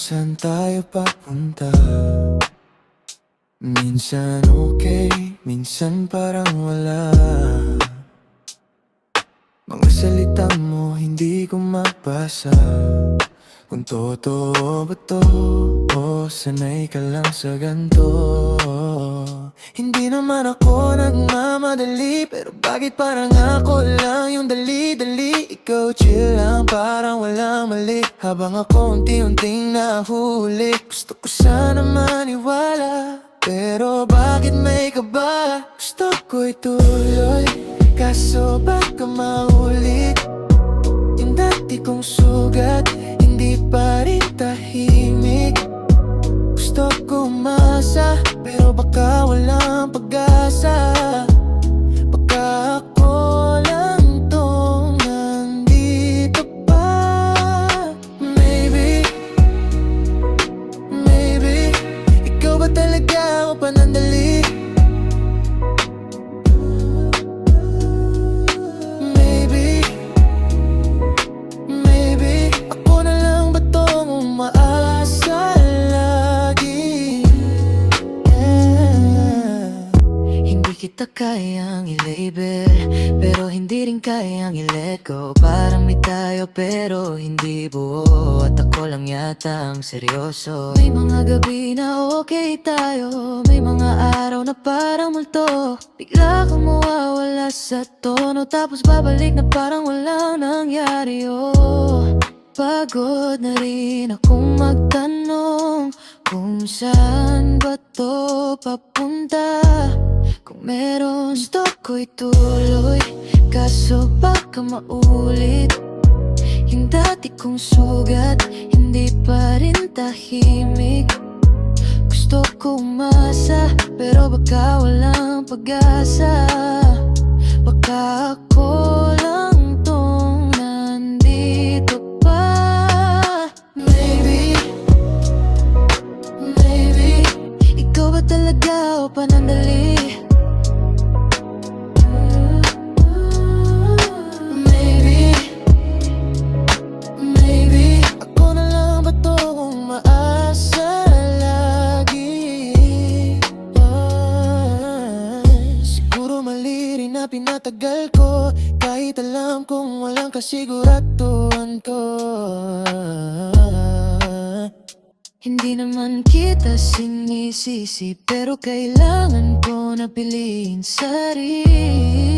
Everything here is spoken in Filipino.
saan tayo papunta. Minsan okay, minsan parang wala. Mga salita mo hindi ko mabasa. Kung totoo ba to o sanay ka lang sa ganito. Hindi naman ako nagmamadali, pero bakit parang ako lang yung dali-dali. Ikaw chill lang parang walang mali, habang ako unti-unting nahuli. Gusto ko sana maniwala, pero bakit may kaba? Gusto ko ituloy, kaso baka maulit yung dati kong sugat, hindi pa rin tahimik. Gusto ko umasa, pero baka walang pag-asa. Baka ako lang tong nandito pa. Maybe, maybe ikaw ba talaga o panandali? Maybe, maybe ako na lang ba tong umaasa lagi? Hindi kita kayang i-label, pero hindi rin kayang i-let go. Parang may tayo pero hindi buo, at ako lang yata ang seryoso. May mga gabi na okay tayo, may mga araw na parang multo. Bigla kang mawawala sa tono, tapos babalik na parang walang nangyari. Pagod na rin akong magtanong kung saan ba to papunta. Kung meron gusto ko ituloy, kaso baka maulit yung dati kong sugat, hindi pa rin tahimik. Gusto ko umasa, pero baka walang pag-asa. Baka ako lang tong nandito pa. Maybe, maybe ikaw ba talaga o panandali? Maybe, maybe ako na lang ba tong umaasa lagi? Siguro mali rin na pinatagal ko, kahit alam kong walang kasiguraduhan ko. Hindi naman kita sinisisi, pero kailangan ko na piliin sarili.